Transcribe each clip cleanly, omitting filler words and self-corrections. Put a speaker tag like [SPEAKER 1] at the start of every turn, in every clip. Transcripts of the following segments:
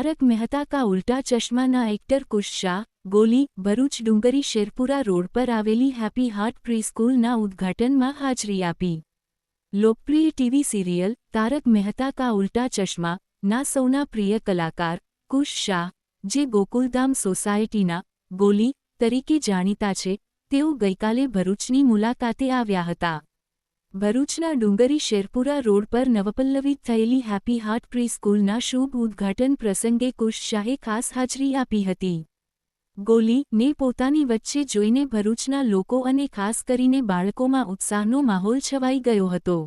[SPEAKER 1] तारक मेहता का उल्टा चश्मा ना एक्टर कुश शाह गोली भरूच डूंगरी शेरपुरा रोड पर आवेली हैप्पी हार्ट प्रीस्कूल ना उद्घाटन में हाजरी आपी। लोकप्रिय टीवी सीरियल तारक मेहता का उल्टा चश्मा ना सौना प्रिय कलाकार कुश शाह जे गोकुलधाम सोसायटीना गोली तरीके जाणीता छे तेओ गईकाले भरूचनी मुलाकाते आव्या हता। भरूचना डूंगरी शेरपुरा रोड पर नवपल्लवित थयेली हैप्पी हार्ट प्रीस्कूलना शुभ उद्घाटन प्रसंगे कुश शाहे खास हाजरी आपी हती। गोली ने पोतानी वच्चे जोईने भरूचना लोको अने खास करीने बाळकोमां उत्साहनो माहोल छवाई गयो हतो।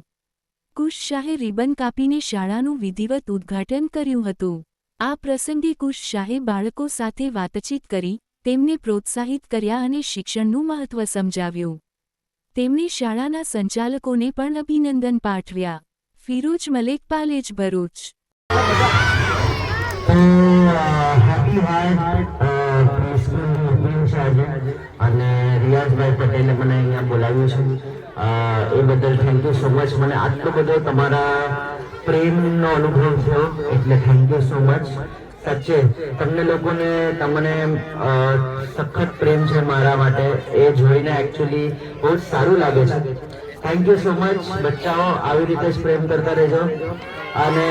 [SPEAKER 1] कुश शाहे रिबन कापीने शाळानुं विधिवत उद्घाटन कर्युं हतुं। आ प्रसंगे कुश शाहे बाळको साथे वातचीत करी तेमने प्रोत्साहित कर्या अने शिक्षणनुं महत्व समजाव्युं। तेमणे शाळाना संचालकोने पण अभिनंदन पाठव्या। Firoz Malik Palej Bharuch.
[SPEAKER 2] Happy heart preschool opening છે આજે અને રિયાઝભાઈ પટેલે મને અહીંયા બોલાવ્યું છે એ બદલ થેન્ક યુ સો મચ। મને આટલો બધો તમારા પ્રેમનો અનુભવ થયો એટલે થેન્ક યુ સો મચ। સાચે તમને લોકોને તમને સખત પ્રેમ છે મારા માટે એ જોઈને एक्चुअली બહુ સારું લાગે છે। થેન્ક યુ સો મચ બચ્ચાઓ, આવી રીતે જ પ્રેમ કરતા રહેજો। અને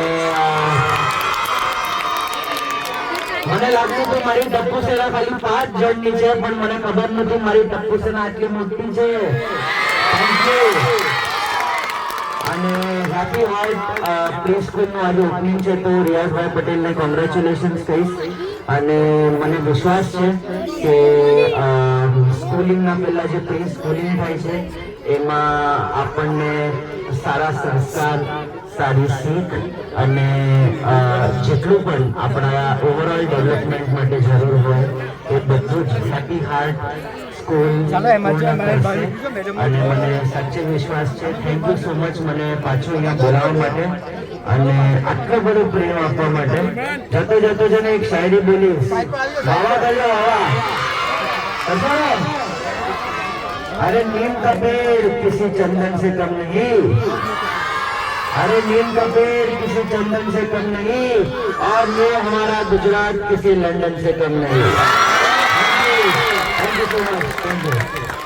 [SPEAKER 2] મને લાગતું હતું મારી ટપ્પુ સેના ખાલી 5 જણની છે પણ મને ખબર નહોતી મારી ટપ્પુ સેના આટલી મોટી છે। Thank you. અને હેપી હાર્ટ પ્રીસ્કૂલનું આજે ઓપનિંગ છે તો રિયાઝભાઈ પટેલને કોંગ્રેચ્યુલેશન્સ કહીશ। અને મને વિશ્વાસ છે કે સ્કૂલિંગના પહેલા જે પ્રી સ્કૂલિંગ થાય છે એમાં આપણને સારા સંસ્કાર, સારી सीख અને જેટલું પણ આપણા ઓવરઓલ ડેવલપમેન્ટ માટે જરૂર હોય એ બધું જ હેપી હાર્ટ સ્કૂલ અને મને સાચે વિશ્વાસ છે। થેન્ક યુ સો મચ મને પાછું અહીંયા બોલાવવા માટે અને આટલો બધો પ્રેમ આપવા માટે। જતો જતો છે ને એક શાયરી બોલીશ, વાવા ગયો વાવા। अरे नीम का पेड़ किसी चंदन से कम नहीं, अरे नीम का पेड़ किसी चंदन से कम नहीं और ये हमारा गुजरात किसी लंदन से कम नहीं। Thank you so much. Thank you.